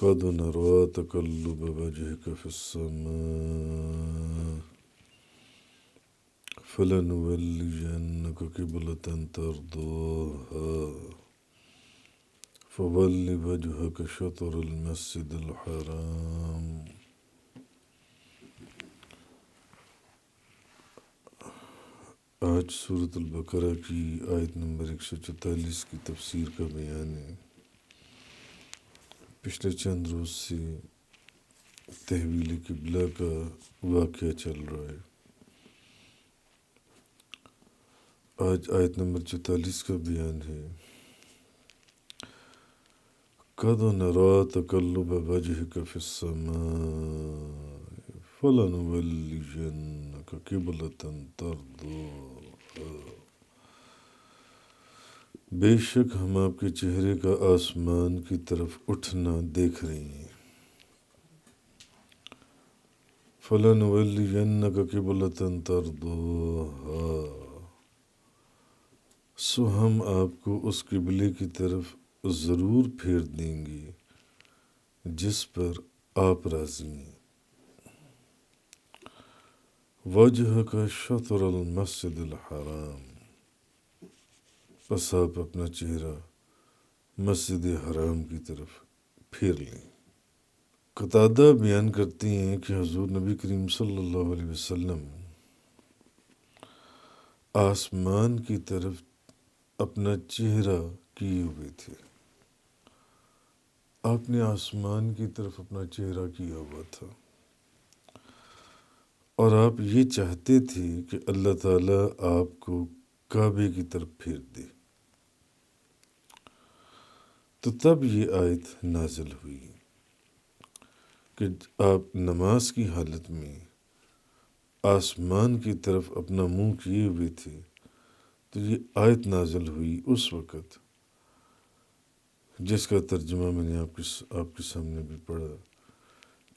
قد نرى تقلب وجهك في السماء فلنولينك قبلة ترضاها فول وجهك شطر المسجد الحرام. آج سورۃ البقرہ کی آیت نمبر 144 کی تفسیر کا بیان ہے۔ پچھلے چند روز سے تحویل قبلہ کا واقعہ چل رہا ہے۔ آج آیت نمبر 44 کا بیان ہے۔ قد نرى تقلب وجهك في السماء فلنولينك قبلة ترضاها۔ بے شک ہم آپ کے چہرے کا آسمان کی طرف اٹھنا دیکھ رہے ہیں۔ فَلَنُوَلِّيَنَّكَ قِبْلَةً تَرْضَاهَا، سو ہم آپ کو اس قبلے کی طرف ضرور پھیر دیں گے جس پر آپ راضی ہیں۔ وَجْهَكَ شَطْرَ الْمَسْجِدِ الْحَرَامِ، بس آپ اپنا چہرہ مسجد حرام کی طرف پھیر لیں۔ قتادہ بیان کرتے ہیں کہ حضور نبی کریم صلی اللہ علیہ وسلم آسمان کی طرف اپنا چہرہ کیے ہوئے تھے۔ آپ نے آسمان کی طرف اپنا چہرہ کیا ہوا تھا اور آپ یہ چاہتے تھے کہ اللہ تعالیٰ آپ کو کعبے کی طرف پھیر دے۔ تو تب یہ آیت نازل ہوئی کہ آپ نماز کی حالت میں آسمان کی طرف اپنا منہ کیے ہوئے تھے، تو یہ آیت نازل ہوئی اس وقت، جس کا ترجمہ میں نے آپ کے سامنے بھی پڑھا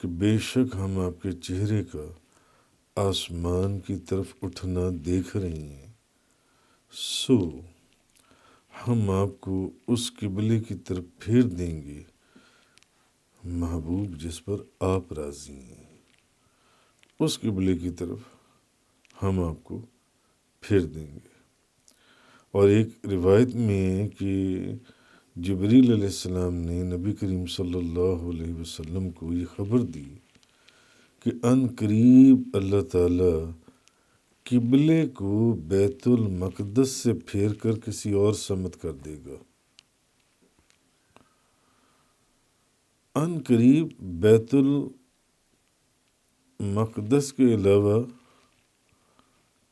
کہ بے شک ہم آپ کے چہرے کا آسمان کی طرف اٹھنا دیکھ رہے ہیں، سو ہم آپ کو اس قبلے کی طرف پھیر دیں گے محبوب جس پر آپ راضی ہیں۔ اس قبلے کی طرف ہم آپ کو پھیر دیں گے۔ اور ایک روایت میں ہے کہ جبریل علیہ السلام نے نبی کریم صلی اللہ علیہ وسلم کو یہ خبر دی کہ ان قریب اللہ تعالیٰ قبلے کو بیت المقدس سے پھیر کر کسی اور سمت کر دے گا۔ ان قریب بیت المقدس کے علاوہ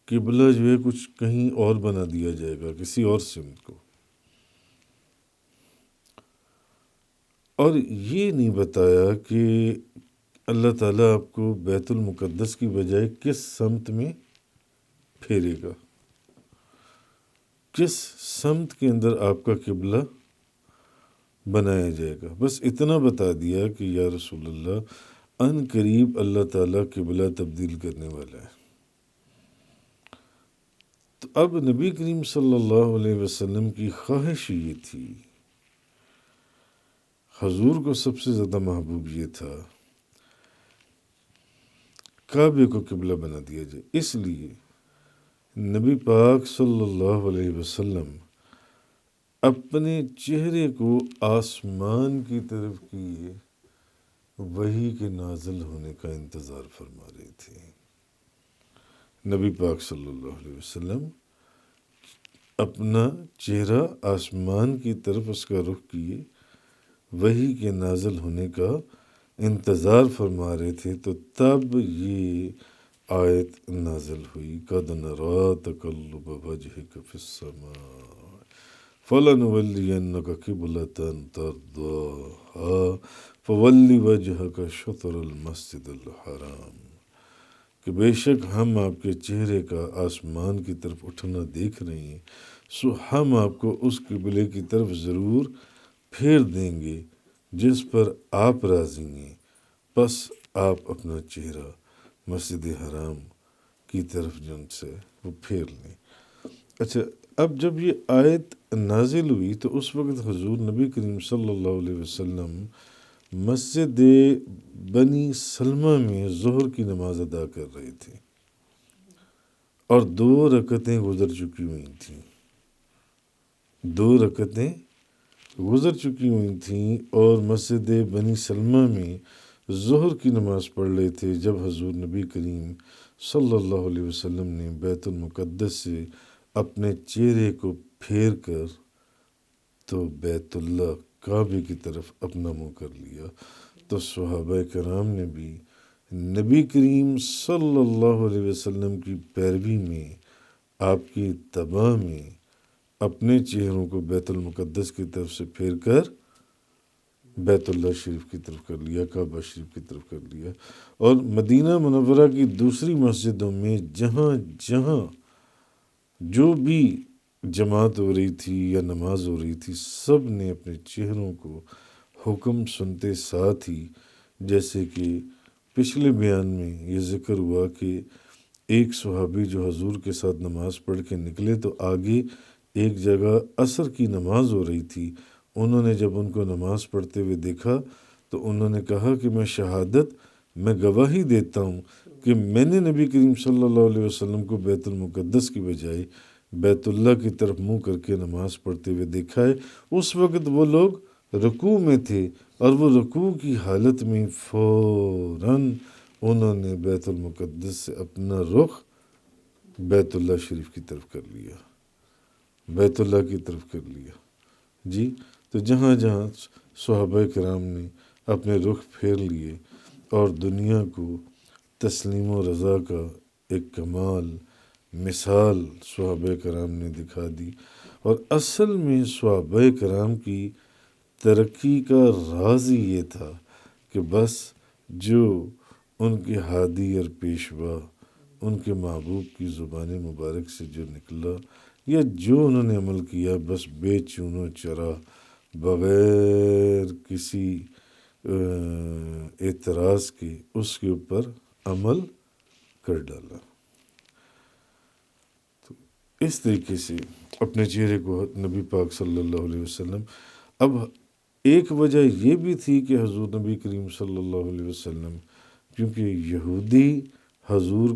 قبلہ جو ہے کچھ کہیں اور بنا دیا جائے گا، کسی اور سمت کو۔ اور یہ نہیں بتایا کہ اللہ تعالیٰ آپ کو بیت المقدس کی بجائے کس سمت میں پھیرے گا، کس سمت کے اندر آپ کا قبلہ بنایا جائے گا۔ بس اتنا بتا دیا کہ یا رسول اللہ ان قریب اللہ تعالیٰ قبلہ تبدیل کرنے والا ہے۔ تو اب نبی کریم صلی اللہ علیہ وسلم کی خواہش یہ تھی، حضور کو سب سے زیادہ محبوب یہ تھا کعبے کو قبلہ بنا دیا جائے۔ اس لیے نبی پاک صلی اللہ علیہ وسلم اپنے چہرے کو آسمان کی طرف کیے وحی کے نازل ہونے کا انتظار فرما رہے تھے۔ نبی پاک صلی اللہ علیہ وسلم اپنا چہرہ آسمان کی طرف اس کا رخ کیے وحی کے نازل ہونے کا انتظار فرما رہے تھے، تو تب یہ آیت نازل ہوئی قد نرى تقلب وجهك في السماء فلنولينك قبلة ترضاها فول وجهك شطر المسجد الحرام، کہ بے شک ہم آپ کے چہرے کا آسمان کی طرف اٹھنا دیکھ رہے ہیں، سو ہم آپ کو اس قبلے کی طرف ضرور پھیر دیں گے جس پر آپ راضی ہیں، بس آپ اپنا چہرہ مسجد حرام کی طرف جن سے وہ پھیر لیں۔ اچھا، اب جب یہ آیت نازل ہوئی تو اس وقت حضور نبی کریم صلی اللہ علیہ وسلم مسجد بنی سلمہ میں ظہر کی نماز ادا کر رہے تھے اور 2 رکعتیں گزر چکی ہوئی تھیں 2 رکعتیں گزر چکی ہوئی تھیں اور مسجد بنی سلمہ میں ظہر کی نماز پڑھ رہے تھے جب حضور نبی کریم صلی اللہ علیہ وسلم نے بیت المقدس سے اپنے چہرے کو پھیر کر تو بیت اللہ کعبے کی طرف اپنا منہ کر لیا تو صحابہ کرام نے بھی نبی کریم صلی اللہ علیہ وسلم کی پیروی میں آپ کی اتباع میں اپنے چہروں کو بیت المقدس کی طرف سے پھیر کر بیت اللہ شریف کی طرف کر لیا کعبہ شریف کی طرف کر لیا اور مدینہ منورہ کی دوسری مسجدوں میں جہاں جہاں جو بھی جماعت ہو رہی تھی یا نماز ہو رہی تھی سب نے اپنے چہروں کو حکم سنتے ساتھ ہی جیسے کہ پچھلے بیان میں یہ ذکر ہوا کہ ایک صحابی جو حضور کے ساتھ نماز پڑھ کے نکلے تو آگے ایک جگہ عصر کی نماز ہو رہی تھی انہوں نے جب ان کو نماز پڑھتے ہوئے دیکھا تو انہوں نے کہا کہ میں گواہی دیتا ہوں کہ میں نے نبی کریم صلی اللہ علیہ وسلم کو بیت المقدس کی بجائے بیت اللہ کی طرف منہ کر کے نماز پڑھتے ہوئے دیکھا ہے اس وقت وہ لوگ رکوع میں تھے اور وہ رکوع کی حالت میں فوراً انہوں نے بیت المقدس سے اپنا رخ بیت اللہ شریف کی طرف کر لیا بیت اللہ کی طرف کر لیا جی تو جہاں جہاں صحابہ کرام نے اپنے رخ پھیر لیے اور دنیا کو تسلیم و رضا کا ایک کمال مثال صحابہ کرام نے دکھا دی اور اصل میں صحابہ کرام کی ترقی کا راز ہی یہ تھا کہ بس جو ان کے ہادی اور پیشوا ان کے محبوب کی زبان مبارک سے جو نکلا یا جو انہوں نے عمل کیا بس بے چون و چرا بغیر کسی اعتراض کے اس کے اوپر عمل کر ڈالا تو اس طریقے سے اپنے چہرے کو نبی پاک صلی اللہ علیہ وسلم اب ایک وجہ یہ بھی تھی کہ حضور نبی کریم صلی اللہ علیہ وسلم کیونکہ یہودی حضور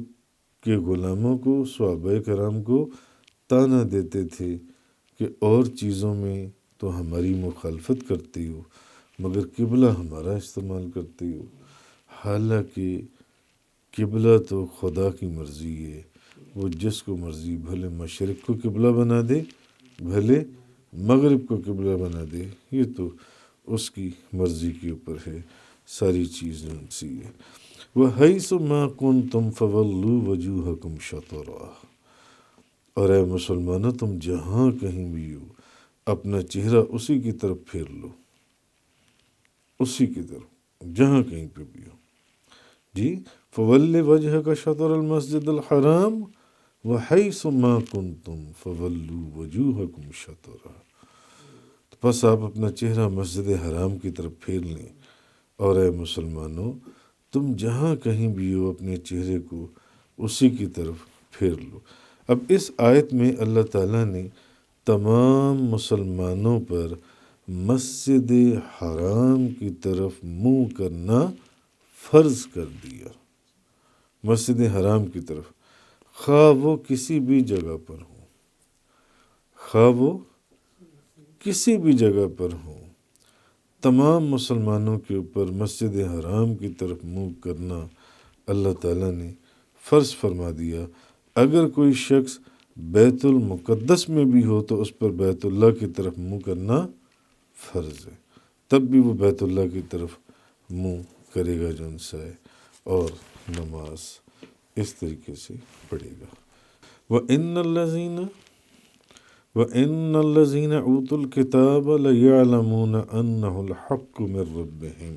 کے غلاموں کو صحابہ کرام کو تانا دیتے تھے کہ اور چیزوں میں تو ہماری مخالفت کرتی ہو مگر قبلہ ہمارا استعمال کرتی ہو حالانکہ قبلہ تو خدا کی مرضی ہے وہ جس کو مرضی بھلے مشرق کو قبلہ بنا دے بھلے مغرب کو قبلہ بنا دے یہ تو اس کی مرضی کے اوپر ہے ساری چیزیں سی ہے وَحَيْثُ مَا كُنْتُمْ فَوَلُّوا وُجُوهَكُمْ شَطْرَهُ اور اے مسلمانوں تم جہاں کہیں بھی ہو اپنا چہرہ اسی کی طرف پھیر لو اسی کی طرف جہاں کہیں پہ بھی ہو جی فَوَلِّ وَجْهَكَ شَطْرَ الْمَسْجِدِ الْحَرَامِ وَحَيْثُ مَا كُنْتُمْ فَوَلُّوا وُجُوهَكُمْ شَطْرَهُ تو بس آپ اپنا چہرہ مسجد حرام کی طرف پھیر لیں اور اے مسلمانوں تم جہاں کہیں بھی ہو اپنے چہرے کو اسی کی طرف پھیر لو اب اس آیت میں اللہ تعالیٰ نے تمام مسلمانوں پر مسجد حرام کی طرف منہ کرنا فرض کر دیا مسجد حرام کی طرف خواہ وہ کسی بھی جگہ پر ہو خواہ وہ کسی بھی جگہ پر ہو تمام مسلمانوں کے اوپر مسجد حرام کی طرف منہ کرنا اللہ تعالیٰ نے فرض فرما دیا اگر کوئی شخص بیت المقدس میں بھی ہو تو اس پر بیت اللہ کی طرف منہ کرنا فرض ہے تب بھی وہ بیت اللہ کی طرف منہ کرے گا جو ان سے ہے اور نماز اس طریقے سے پڑھے گا وَإِنَّ الَّذِينَ أُوتُوا الْكِتَابَ لَيَعْلَمُونَ أَنَّهُ الْحَقُّ مِنْ رَبِّهِمْ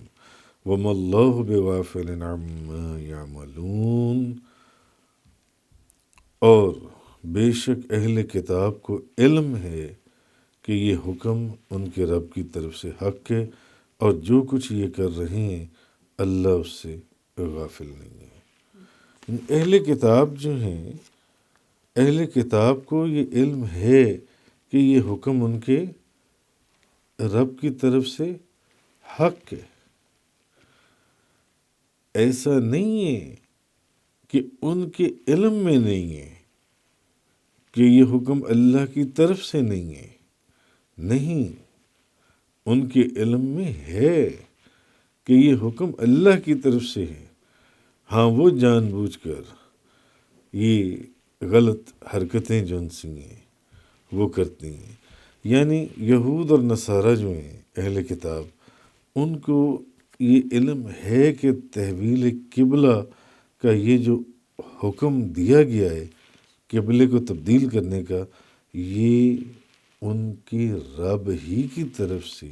وَمَا اللَّهُ بِغَافِلٍ عَمَّا يَعْمَلُونَ اور بے شک اہل کتاب کو علم ہے کہ یہ حکم ان کے رب کی طرف سے حق ہے اور جو کچھ یہ کر رہے ہیں اللہ اس سے غافل نہیں ہے اہل کتاب جو ہیں اہل کتاب کو یہ علم ہے کہ یہ حکم ان کے رب کی طرف سے حق ہے ایسا نہیں ہے کہ ان کے علم میں نہیں ہے کہ یہ حکم اللہ کی طرف سے نہیں ہے، نہیں، ان کے علم میں ہے کہ یہ حکم اللہ کی طرف سے ہے۔ ہاں، وہ جان بوجھ کر یہ غلط حرکتیں جو ان سی ہیں وہ کرتی ہیں۔ یعنی یہود اور نصارہ جو ہیں اہل کتاب، ان کو یہ علم ہے کہ تحویل قبلہ کا یہ جو حکم دیا گیا ہے قبلے کو تبدیل کرنے کا، یہ ان کے رب ہی کی طرف سے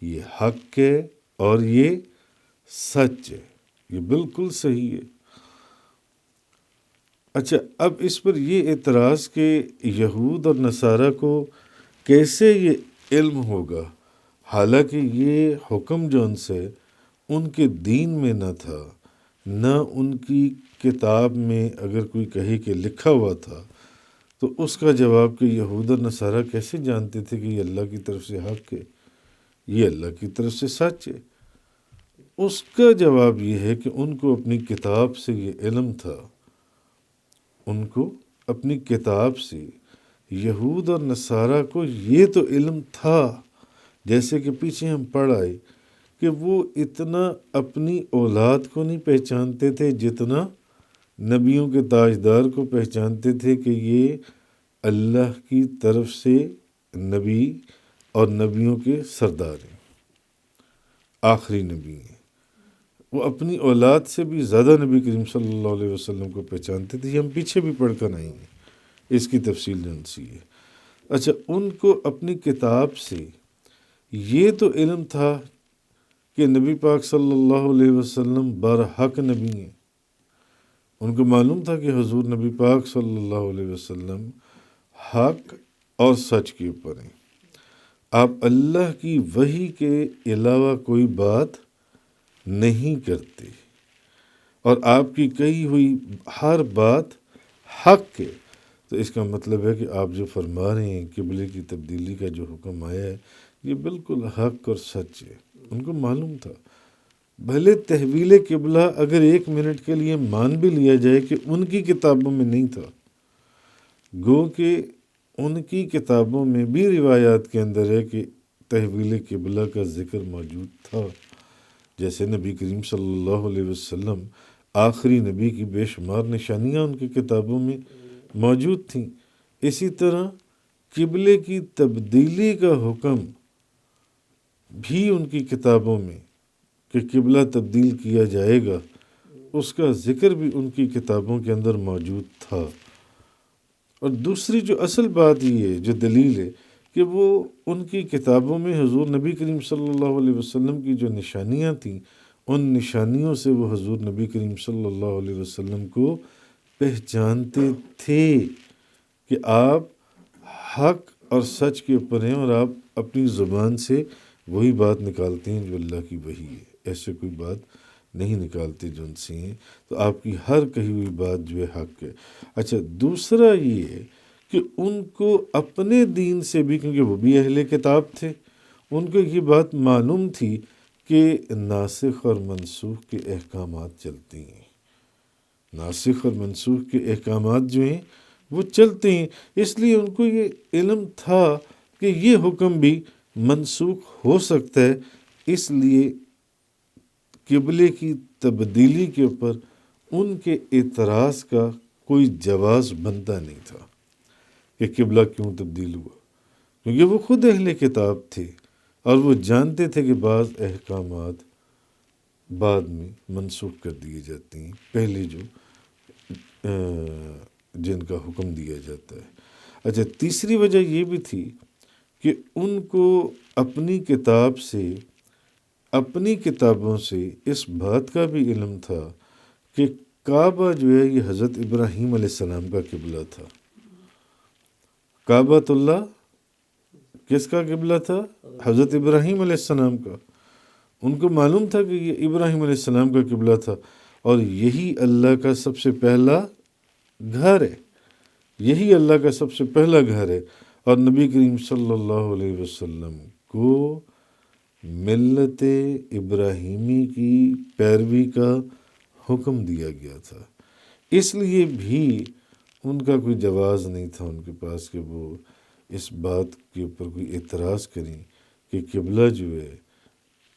یہ حق ہے اور یہ سچ ہے، یہ بالکل صحیح ہے۔ اچھا، اب اس پر یہ اعتراض کہ یہود اور نصارہ کو کیسے یہ علم ہوگا، حالانکہ یہ حکم جو ان سے ان کے دین میں نہ تھا، نہ ان کی کتاب میں اگر کوئی کہے کہ لکھا ہوا تھا، تو اس کا جواب کہ یہود اور نصارہ کیسے جانتے تھے کہ یہ اللہ کی طرف سے حق ہے، یہ اللہ کی طرف سے سچ ہے؟ اس کا جواب یہ ہے کہ ان کو اپنی کتاب سے یہ علم تھا، ان کو اپنی کتاب سے، یہود اور نصارہ کو یہ تو علم تھا، جیسے کہ پیچھے ہم پڑھ آئے کہ وہ اتنا اپنی اولاد کو نہیں پہچانتے تھے جتنا نبیوں کے تاجدار کو پہچانتے تھے کہ یہ اللہ کی طرف سے نبی اور نبیوں کے سردار ہیں، آخری نبی ہیں۔ وہ اپنی اولاد سے بھی زیادہ نبی کریم صلی اللہ علیہ وسلم کو پہچانتے تھے، یہ ہم پیچھے بھی پڑھ کر آئیں گے، اس کی تفصیل جن سی ہے۔ اچھا، ان کو اپنی کتاب سے یہ تو علم تھا کہ نبی پاک صلی اللہ علیہ وسلم برحق نبی ہیں، ان کو معلوم تھا کہ حضور نبی پاک صلی اللہ علیہ وسلم حق اور سچ کے اوپر ہیں، آپ اللہ کی وحی کے علاوہ کوئی بات نہیں کرتے، اور آپ کی کہی ہوئی ہر بات حق ہے۔ تو اس کا مطلب ہے کہ آپ جو فرما رہے ہیں قبلے کی تبدیلی کا جو حکم آیا ہے یہ بالکل حق اور سچ ہے، ان کو معلوم تھا۔ بھلے تحویل قبلہ اگر 1 منٹ کے لیے مان بھی لیا جائے کہ ان کی کتابوں میں نہیں تھا، گو کہ ان کی کتابوں میں بھی روایات کے اندر ہے کہ تحویل قبلہ کا ذکر موجود تھا، جیسے نبی کریم صلی اللہ علیہ وسلم آخری نبی کی بے شمار نشانیاں ان کی کتابوں میں موجود تھیں، اسی طرح قبلے کی تبدیلی کا حکم بھی ان کی کتابوں میں کہ قبلہ تبدیل کیا جائے گا، اس کا ذکر بھی ان کی کتابوں کے اندر موجود تھا۔ اور دوسری جو اصل بات یہ ہے، جو دلیل ہے کہ وہ ان کی کتابوں میں حضور نبی کریم صلی اللہ علیہ وسلم کی جو نشانیاں تھیں، ان نشانیوں سے وہ حضور نبی کریم صلی اللہ علیہ وسلم کو پہچانتے تھے کہ آپ حق اور سچ کے اوپر ہیں، اور آپ اپنی زبان سے وہی بات نکالتے ہیں جو اللہ کی وحی ہے، ایسے کوئی بات نہیں نکالتے جو ان سے ہیں، تو آپ کی ہر کہی ہوئی بات جو ہے حق ہے۔ اچھا، دوسرا یہ ہے کہ ان کو اپنے دین سے بھی، کیونکہ وہ بھی اہل کتاب تھے، ان کو یہ بات معلوم تھی کہ ناسخ اور منسوخ کے احکامات چلتے ہیں، ناسخ اور منسوخ کے احکامات جو ہیں وہ چلتے ہیں، اس لیے ان کو یہ علم تھا کہ یہ حکم بھی منسوخ ہو سکتا ہے، اس لیے قبلے کی تبدیلی کے اوپر ان کے اعتراض کا کوئی جواز بنتا نہیں تھا کہ قبلہ کیوں تبدیل ہوا، کیونکہ وہ خود اہل کتاب تھے اور وہ جانتے تھے کہ بعض احکامات بعد میں منسوخ کر دیے جاتے ہیں، پہلے جو جن کا حکم دیا جاتا ہے۔ اچھا، تیسری وجہ یہ بھی تھی کہ ان کو اپنی کتاب سے، اپنی کتابوں سے اس بات کا بھی علم تھا کہ کعبہ جو ہے یہ حضرت ابراہیم علیہ السلام کا قبلہ تھا۔ کعبۃ اللہ کس کا قبلہ تھا؟ حضرت ابراہیم علیہ السلام کا۔ ان کو معلوم تھا کہ یہ ابراہیم علیہ السلام کا قبلہ تھا، اور یہی اللہ کا سب سے پہلا گھر ہے، یہی اللہ کا سب سے پہلا گھر ہے، اور نبی کریم صلی اللہ علیہ وسلم کو ملت ابراہیمی کی پیروی کا حکم دیا گیا تھا، اس لیے بھی ان کا کوئی جواز نہیں تھا ان کے پاس کہ وہ اس بات کے اوپر کوئی اعتراض کریں کہ قبلہ جو ہے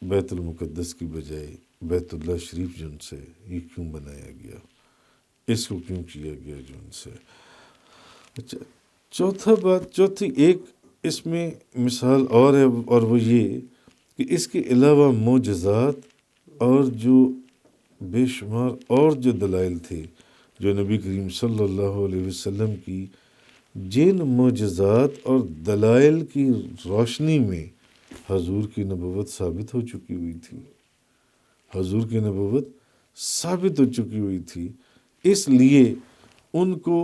بیت المقدس کی بجائے بیت اللہ شریف جو ان سے یہ کیوں بنایا گیا، اس کو کیوں کیا گیا جو ان سے۔ اچھا، چوتھی ایک اس میں مثال اور ہے، اور وہ یہ کہ اس کے علاوہ معجزات اور جو بے شمار اور جو دلائل تھے جو نبی کریم صلی اللہ علیہ وسلم کی، جن معجزات اور دلائل کی روشنی میں حضور کی نبوت ثابت ہو چکی ہوئی تھی، حضور کی نبوت ثابت ہو چکی ہوئی تھی، اس لیے ان کو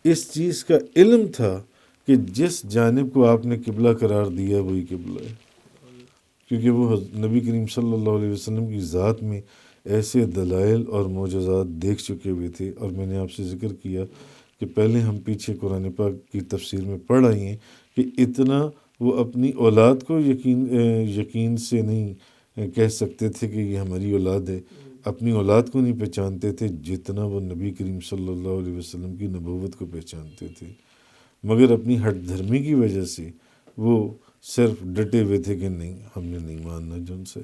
اس چیز کا علم تھا کہ جس جانب کو آپ نے قبلہ قرار دیا وہی قبلہ ہے، کیونکہ وہ نبی کریم صلی اللہ علیہ وسلم کی ذات میں ایسے دلائل اور معجزات دیکھ چکے ہوئے تھے۔ اور میں نے آپ سے ذکر کیا کہ پہلے ہم پیچھے قرآن پاک کی تفسیر میں پڑھ آئے ہیں کہ اتنا وہ اپنی اولاد کو یقین سے نہیں کہہ سکتے تھے کہ یہ ہماری اولاد ہے، اپنی اولاد کو نہیں پہچانتے تھے جتنا وہ نبی کریم صلی اللہ علیہ وسلم کی نبوت کو پہچانتے تھے، مگر اپنی ہٹ دھرمی کی وجہ سے وہ صرف ڈٹے ہوئے تھے کہ نہیں، ہم نے نہیں ماننا جو ان سے۔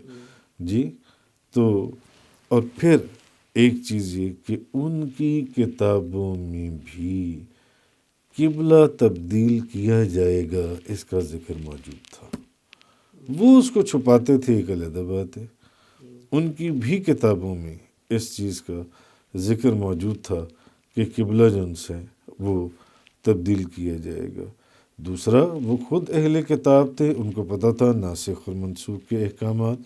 جی، تو اور پھر ایک چیز یہ کہ ان کی کتابوں میں بھی قبلہ تبدیل کیا جائے گا اس کا ذکر موجود تھا، وہ اس کو چھپاتے تھے، ایک علیحدہ بات ہے، ان کی بھی کتابوں میں اس چیز کا ذکر موجود تھا کہ قبلہ جو ان سے وہ تبدیل کیا جائے گا۔ دوسرا، وہ خود اہل کتاب تھے، ان کو پتہ تھا ناسخ اور منسوخ کے احکامات،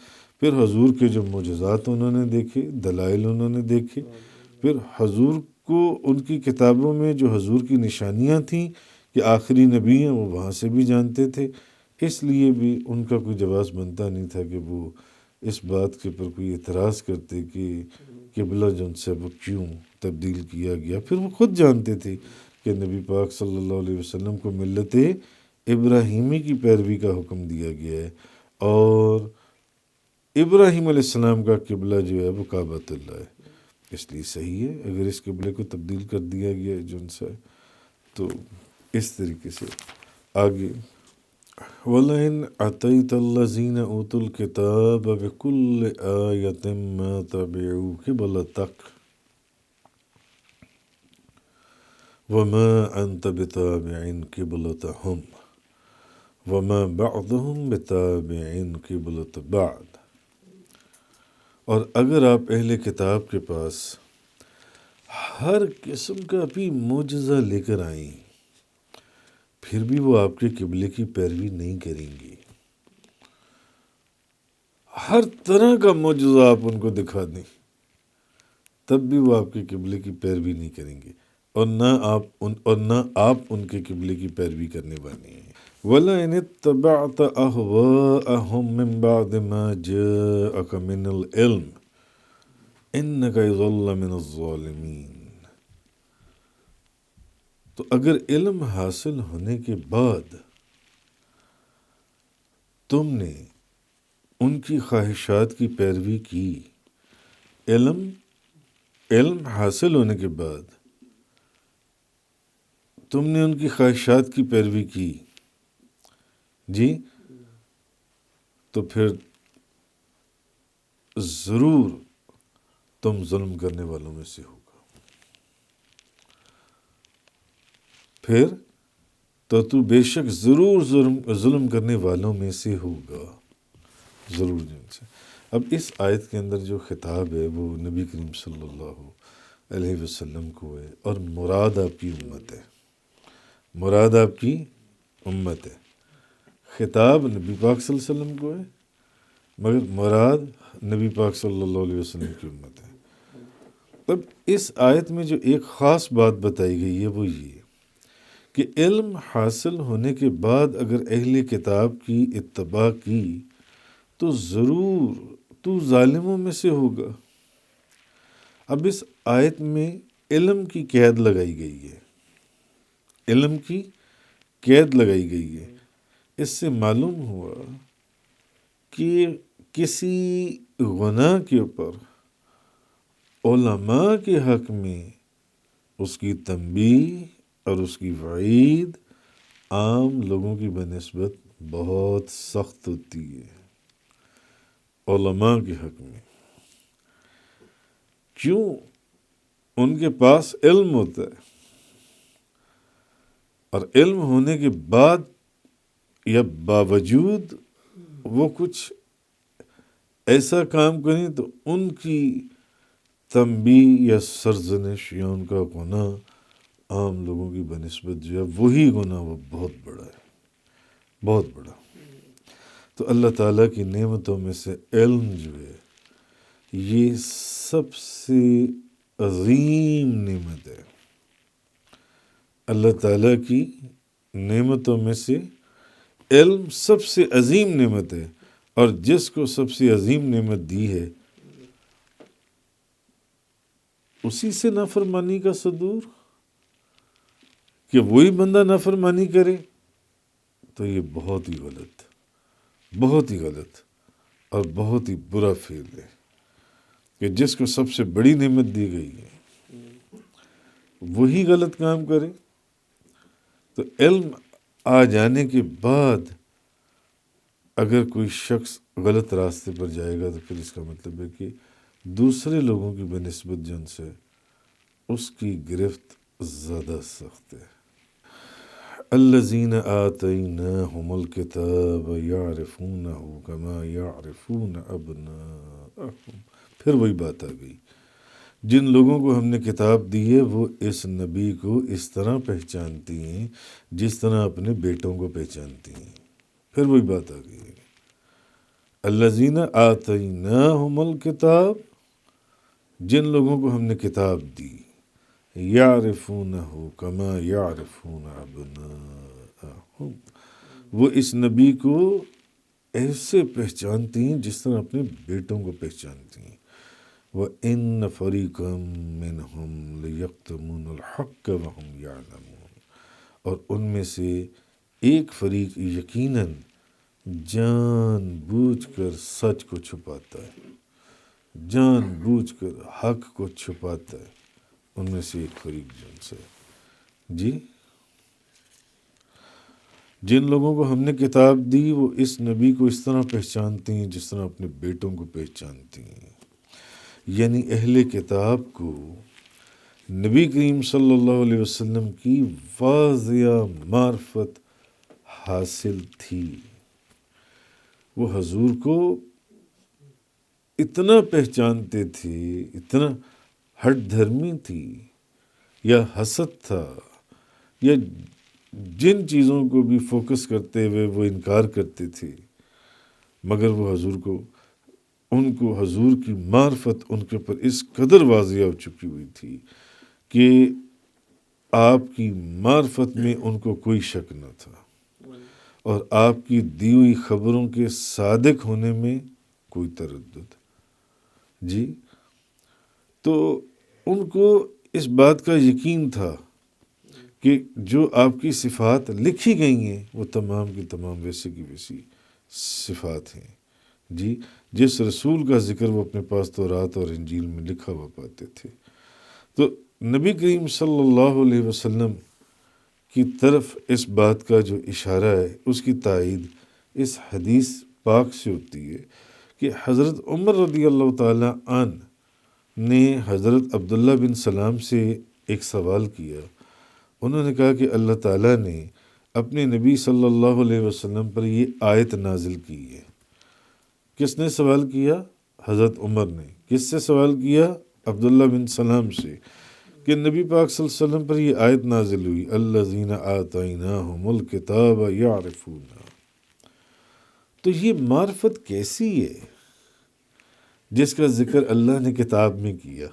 پھر حضور کے جو معجزات انہوں نے دیکھے، دلائل انہوں نے دیکھے، پھر حضور کو ان کی کتابوں میں جو حضور کی نشانیاں تھیں کہ آخری نبی ہیں وہ وہاں سے بھی جانتے تھے، اس لیے بھی ان کا کوئی جواز بنتا نہیں تھا کہ وہ اس بات کے پر کوئی اعتراض کرتے کہ قبلہ جو ان سے وہ کیوں تبدیل کیا گیا۔ پھر وہ خود جانتے تھے کہ نبی پاک صلی اللہ علیہ وسلم کو ملت ابراہیمی کی پیروی کا حکم دیا گیا ہے، اور ابراہیم علیہ السلام کا قبلہ جو ہے وہ کعبۃ اللہ ہے، اس لیے صحیح ہے اگر اس قبلے کو تبدیل کر دیا گیا ہے جو ان سے۔ تو اس طریقے سے آگے وَلَئِنْ أَتَيْتَ الَّذِينَ أُوتُوا الْكِتَابَ بِكُلِّ آيَةٍ مَا تَبِعُوا قِبْلَتَكَ وَمَا أَنْتَ بِتَابِعٍ قِبْلَتَهُمْ وَمَا بَعْضُهُمْ بِتَابِعٍ قِبْلَةَ بَعْضٍ۔ اور اگر آپ اہل کتاب کے پاس ہر قسم کا بھی معجزہ لے کر آئیں، پھر بھی وہ آپ کے قبلے کی پیروی نہیں کریں گے، ہر طرح کا معجزہ آپ ان کو دکھا دیں تب بھی وہ آپ کے قبلے کی پیروی نہیں کریں گے، اور نہ آپ ان کے قبلے کی پیروی کرنے والے ہیں۔ وَلَئِنِ اتَّبَعْتَ أَهْوَاءَهُم مِّن بَعْدِ مَا جَاءَكَ مِنَ الْعِلْمِ إِنَّكَ إِذًا لَّمِنَ الظَّالِمِينَ۔ تو اگر علم حاصل ہونے کے بعد تم نے ان کی خواہشات کی پیروی کی، علم حاصل ہونے کے بعد تم نے ان کی خواہشات کی پیروی کی، جی، تو پھر ضرور تم ظلم کرنے والوں میں سے ہوگا، پھر تو بے شک ضرور ظلم کرنے والوں میں سے ہوگا، ضرور جن سے۔ اب اس آیت کے اندر جو خطاب ہے وہ نبی کریم صلی اللہ علیہ وسلم کو ہے، اور مراد آپ کی امت ہے، مراد آپ کی امت ہے۔ خطاب نبی پاک صلی اللہ علیہ وسلم کو ہے، مگر مراد نبی پاک صلی اللہ علیہ وسلم کی امت ہے۔ اب اس آیت میں جو ایک خاص بات بتائی گئی ہے وہ یہ کہ علم حاصل ہونے کے بعد اگر اہل کتاب کی اتباع کی تو ضرور تو ظالموں میں سے ہوگا۔ اب اس آیت میں علم کی قید لگائی گئی ہے، علم کی قید لگائی گئی ہے، اس سے معلوم ہوا کہ کسی گناہ کے اوپر علماء کے حق میں اس کی تنبیہ اور اس کی وعید عام لوگوں کی بنسبت بہت سخت ہوتی ہے علماء کے حق میں. کیوں؟ ان کے پاس علم ہوتا ہے، اور علم ہونے کے بعد یا باوجود وہ کچھ ایسا کام کریں تو ان کی تنبیہ یا سرزنش یا ان کا گناہ عام لوگوں کی بنسبت جو ہے وہی گناہ وہ بہت بڑا ہے، بہت بڑا. تو اللہ تعالیٰ کی نعمتوں میں سے علم جو ہے یہ سب سے عظیم نعمت ہے. اللہ تعالیٰ کی نعمتوں میں سے علم سب سے عظیم نعمت ہے، اور جس کو سب سے عظیم نعمت دی ہے اسی سے نافرمانی کا صدور، کہ وہی بندہ نافرمانی کرے، تو یہ بہت ہی غلط، بہت ہی غلط اور بہت ہی برا فعل ہے کہ جس کو سب سے بڑی نعمت دی گئی ہے وہی غلط کام کرے. تو علم آ جانے کے بعد اگر کوئی شخص غلط راستے پر جائے گا تو پھر اس کا مطلب ہے کہ دوسرے لوگوں کی بنسبت جن سے اس کی گرفت زیادہ سخت ہے. الذین آتیناہم الکتاب یعرفونہ کما یعرفون ابناءہم. پھر وہی بات آ گئی، جن لوگوں کو ہم نے کتاب دی ہے وہ اس نبی کو اس طرح پہچانتی ہیں جس طرح اپنے بیٹوں کو پہچانتی ہیں. پھر وہی بات آ گئی، الذین آتیناہم الکتاب، جن لوگوں کو ہم نے کتاب دی، یعرفونہ کما یعرفون ابناءہم، وہ اس نبی کو ایسے پہچانتی ہیں جس طرح اپنے بیٹوں کو پہچانتی ہیں. وَإِنَّ فَرِيقًا مِّنْهُمْ لَيَكْتُمُونَ الْحَقَّ وَهُمْ يَعْلَمُونَ، اور ان میں سے ایک فریق یقیناً جان بوجھ کر سچ کو چھپاتا ہے، جان بوجھ کر حق کو چھپاتا ہے. ان میں سے ایک فریق جن سے جی جن لوگوں کو ہم نے کتاب دی وہ اس نبی کو اس طرح پہچانتی ہیں جس طرح اپنے بیٹوں کو پہچانتی ہیں. یعنی اہل کتاب کو نبی کریم صلی اللہ علیہ وسلم کی واضح معرفت حاصل تھی. وہ حضور کو اتنا پہچانتے تھے، اتنا ہٹ دھرمی تھی یا حسد تھا یا جن چیزوں کو بھی فوکس کرتے ہوئے وہ انکار کرتے تھے، مگر وہ حضور کو ان کو حضور کی معرفت ان کے اوپر اس قدر واضح ہو چکی ہوئی تھی کہ آپ کی معرفت میں ان کو کوئی شک نہ تھا، اور آپ کی دی ہوئی خبروں کے صادق ہونے میں کوئی تردد. جی تو ان کو اس بات کا یقین تھا کہ جو آپ کی صفات لکھی گئی ہیں وہ تمام کی تمام ویسے کی ویسی صفات ہیں. جی جس رسول کا ذکر وہ اپنے پاس تورات اور انجیل میں لکھا ہوا پاتے تھے. تو نبی کریم صلی اللہ علیہ وسلم کی طرف اس بات کا جو اشارہ ہے اس کی تائید اس حدیث پاک سے ہوتی ہے کہ حضرت عمر رضی اللہ تعالیٰ عنہ نے حضرت عبداللہ بن سلام سے ایک سوال کیا. انہوں نے کہا کہ اللہ تعالیٰ نے اپنے نبی صلی اللہ علیہ وسلم پر یہ آیت نازل کی ہے. کس نے سوال کیا؟ حضرت عمر نے. کس سے سوال کیا؟ عبداللہ بن سلام سے، کہ نبی پاک صلی اللہ علیہ وسلم پر یہ آیت نازل ہوئی، الذین آتیناہم الکتاب یعرفون. تو یہ معرفت کیسی ہے جس کا ذکر اللہ نے کتاب میں کیا؟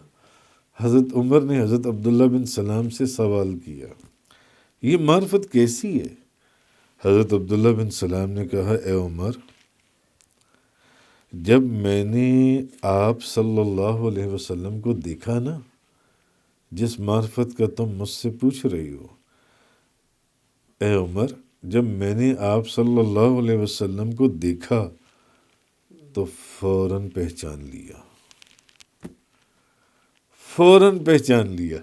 حضرت عمر نے حضرت عبداللہ بن سلام سے سوال کیا، یہ معرفت کیسی ہے؟ حضرت عبداللہ بن سلام نے کہا، اے عمر، جب میں نے آپ صلی اللہ علیہ وسلم کو دیکھا نا، جس معرفت کا تم مجھ سے پوچھ رہی ہو، اے عمر، جب میں نے آپ صلی اللہ علیہ وسلم کو دیکھا تو فوراً پہچان لیا، فوراً پہچان لیا۔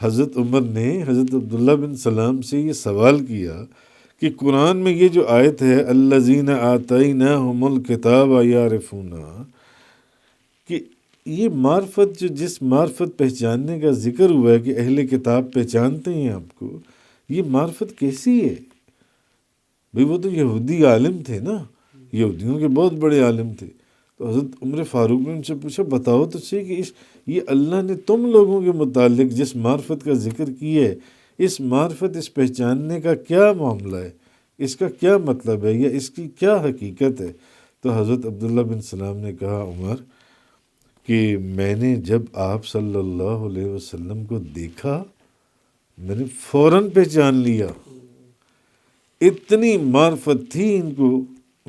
حضرت عمر نے حضرت عبداللہ بن سلام سے یہ سوال کیا کہ قرآن میں یہ جو آیت ہے الذین آتیناہم الکتاب یعرفونہ، کہ یہ معرفت جو جس معرفت پہچاننے کا ذکر ہوا ہے کہ اہل کتاب پہچانتے ہیں آپ کو، یہ معرفت کیسی ہے؟ بھئی وہ تو یہودی عالم تھے نا، یہودیوں کے بہت بڑے عالم تھے۔ تو حضرت عمر فاروق نے ان سے پوچھا بتاؤ تو صحیح کہ یہ اللہ نے تم لوگوں کے متعلق جس معرفت کا ذکر کی ہے، اس معرفت، اس پہچاننے کا کیا معاملہ ہے، اس کا کیا مطلب ہے، یا اس کی کیا حقیقت ہے؟ تو حضرت عبداللہ بن سلام نے کہا عمر کہ میں نے جب آپ صلی اللہ علیہ وسلم کو دیکھا میں نے فوراً پہچان لیا، اتنی معرفت تھی ان کو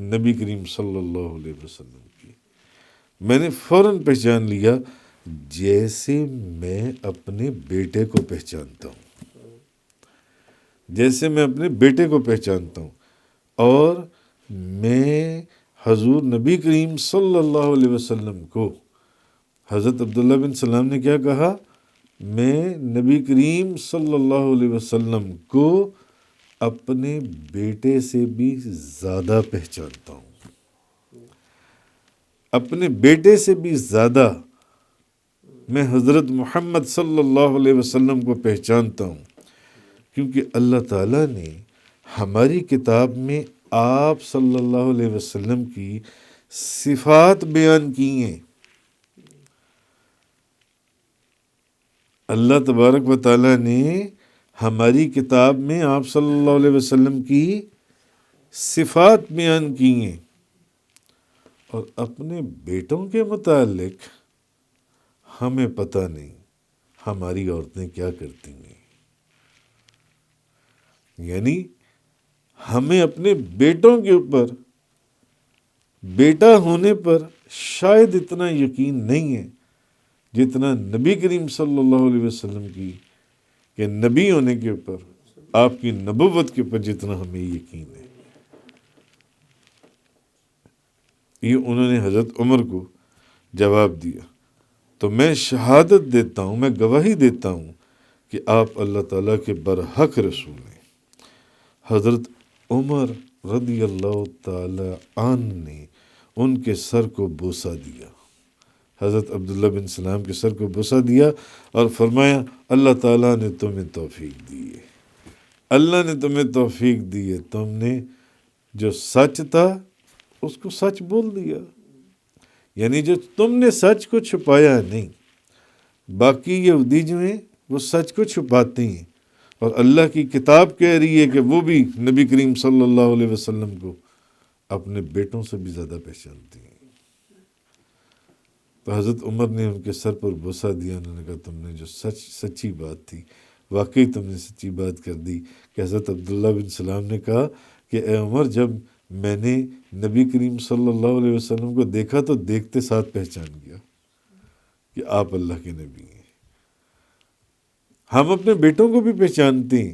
نبی کریم صلی اللہ علیہ وسلم کی، میں نے فوراً پہچان لیا جیسے میں اپنے بیٹے کو پہچانتا ہوں، جیسے میں اپنے بیٹے کو پہچانتا ہوں۔ اور میں حضور نبی کریم صلی اللہ علیہ وسلم کو، حضرت عبداللہ بن سلام نے کیا کہا، میں نبی کریم صلی اللہ علیہ وسلم کو اپنے بیٹے سے بھی زیادہ پہچانتا ہوں، اپنے بیٹے سے بھی زیادہ میں حضرت محمد صلی اللہ علیہ وسلم کو پہچانتا ہوں، کیونکہ اللہ تعالیٰ نے ہماری کتاب میں آپ صلی اللہ علیہ وسلم کی صفات بیان کی ہیں۔ اللہ تبارک و تعالیٰ نے ہماری کتاب میں آپ صلی اللہ علیہ وسلم کی صفات بیان کی ہیں، اور اپنے بیٹوں کے متعلق ہمیں پتہ نہیں ہماری عورتیں کیا کرتی ہیں۔ یعنی ہمیں اپنے بیٹوں کے اوپر، بیٹا ہونے پر شاید اتنا یقین نہیں ہے جتنا نبی کریم صلی اللہ علیہ وسلم کی کہ نبی ہونے کے اوپر، آپ کی نبوت کے اوپر جتنا ہمیں یقین ہے۔ یہ انہوں نے حضرت عمر کو جواب دیا۔ تو میں شہادت دیتا ہوں، میں گواہی دیتا ہوں کہ آپ اللہ تعالیٰ کے برحق رسول ہیں۔ حضرت عمر رضی اللہ تعالی عنہ نے ان کے سر کو بوسہ دیا، حضرت عبداللہ بن سلام کے سر کو بوسہ دیا اور فرمایا اللہ تعالیٰ نے تمہیں توفیق دی ہے، اللہ نے تمہیں توفیق دی ہے، تم نے جو سچ تھا اس کو سچ بول دیا، یعنی جو تم نے سچ کو چھپایا نہیں۔ باقی یہودی جو ہیں وہ سچ کو چھپاتے ہیں، اور اللہ کی کتاب کہہ رہی ہے کہ وہ بھی نبی کریم صلی اللہ علیہ وسلم کو اپنے بیٹوں سے بھی زیادہ پہچانتے ہیں۔ تو حضرت عمر نے ان کے سر پر بوسہ دیا، انہوں نے کہا تم نے جو سچی بات تھی، واقعی تم نے سچی بات کر دی۔ کہ حضرت عبداللہ بن سلام نے کہا کہ اے عمر، جب میں نے نبی کریم صلی اللہ علیہ وسلم کو دیکھا تو دیکھتے ساتھ پہچان گیا کہ آپ اللہ کے نبی ہیں۔ ہم اپنے بیٹوں کو بھی پہچانتے ہیں،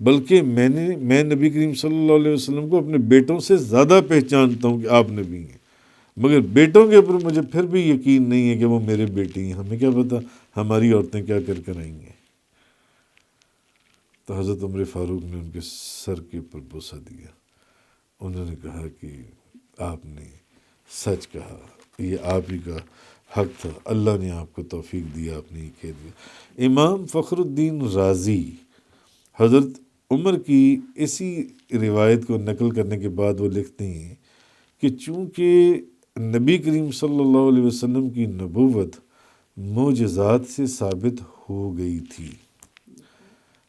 بلکہ میں نبی کریم صلی اللہ علیہ وسلم کو اپنے بیٹوں سے زیادہ پہچانتا ہوں کہ آپ نبی ہیں، مگر بیٹوں کے اوپر مجھے پھر بھی یقین نہیں ہے کہ وہ میرے بیٹے ہیں، ہمیں کیا پتہ ہماری عورتیں کیا کر کر آئیں گے۔ تو حضرت عمر فاروق نے ان کے سر کے اوپر بوسہ دیا، انہوں نے کہا کہ آپ نے سچ کہا، یہ آپ ہی کا حق تھا، اللہ نے آپ کو توفیق دیا، آپ نے یہ کہہ دیا۔ امام فخر الدین رازی حضرت عمر کی اسی روایت کو نقل کرنے کے بعد وہ لکھتے ہیں کہ چونکہ نبی کریم صلی اللہ علیہ وسلم کی نبوت معجزات سے ثابت ہو گئی تھی،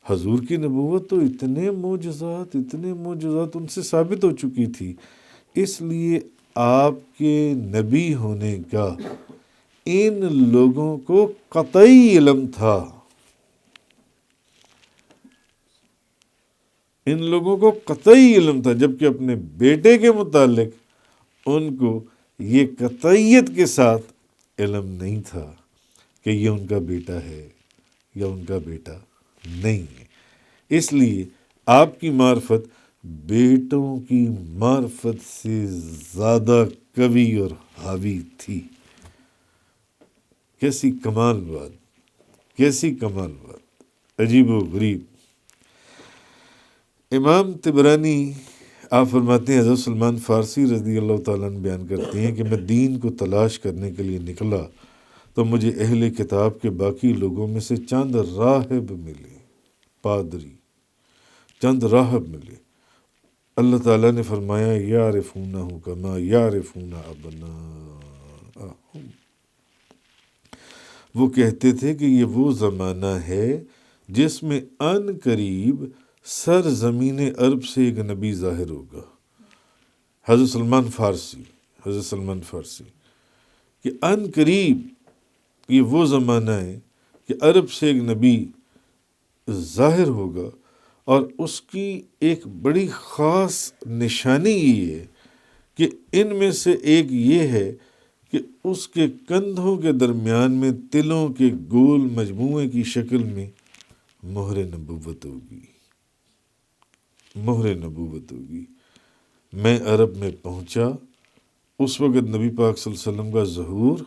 حضور کی نبوت تو اتنے معجزات ان سے ثابت ہو چکی تھی، اس لیے آپ کے نبی ہونے کا ان لوگوں کو قطعی علم تھا، ان لوگوں کو قطعی علم تھا، جبکہ اپنے بیٹے کے متعلق ان کو یہ قطعیت کے ساتھ علم نہیں تھا کہ یہ ان کا بیٹا ہے یا ان کا بیٹا نہیں ہے۔ اس لیے آپ کی معرفت بیٹوں کی معرفت سے زیادہ قوی اور حاوی تھی۔ کیسی کمال بات، کیسی کمال بات، عجیب و غریب۔ امام طبرانی آپ فرماتے ہیں حضرت سلمان فارسی رضی اللہ تعالیٰ عنہ بیان کرتے ہیں کہ میں دین کو تلاش کرنے کے لیے نکلا تو مجھے اہل کتاب کے باقی لوگوں میں سے چند راہب ملے، پادری، چند راہب ملے۔ اللہ تعالیٰ نے فرمایا یعرفونہ کما یعرفون ابناءہم، وہ کہتے تھے کہ یہ وہ زمانہ ہے جس میں ان قریب سرزمین عرب سے ایک نبی ظاہر ہوگا۔ حضرت سلمان فارسی کہ ان قریب یہ وہ زمانہ ہے کہ عرب سے ایک نبی ظاہر ہوگا، اور اس کی ایک بڑی خاص نشانی یہ ہے کہ ان میں سے ایک یہ ہے کہ اس کے کندھوں کے درمیان میں تلوں کے گول مجموعے کی شکل میں مہر نبوت ہوگی، مہر نبوت ہوگی۔ میں عرب میں پہنچا، اس وقت نبی پاک صلی اللہ علیہ وسلم کا ظہور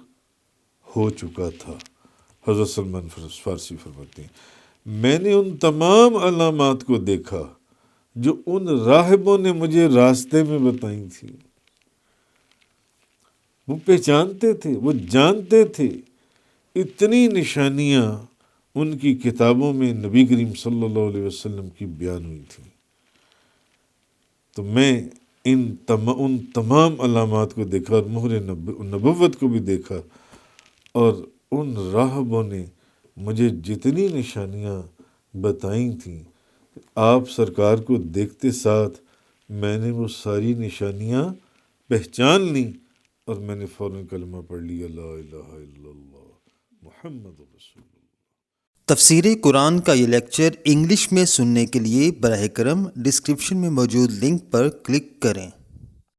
ہو چکا تھا۔ حضرت سلمان فارسی فرماتے ہیں میں نے ان تمام علامات کو دیکھا جو ان راہبوں نے مجھے راستے میں بتائی تھی۔ وہ پہچانتے تھے، وہ جانتے تھے، اتنی نشانیاں ان کی کتابوں میں نبی کریم صلی اللہ علیہ وسلم کی بیان ہوئی تھی۔ تو میں ان تمام علامات کو دیکھا اور مہر نبوت کو بھی دیکھا، اور ان راہبوں نے مجھے جتنی نشانیاں بتائی تھیں، آپ سرکار کو دیکھتے ساتھ میں نے وہ ساری نشانیاں پہچان لیں، اور میں نے فوراً کلمہ پڑھ لیا لا الہ الا اللہ محمد رسول اللہ۔ تفسیر قرآن کا یہ لیکچر انگلش میں سننے کے لیے براہ کرم ڈسکرپشن میں موجود لنک پر کلک کریں۔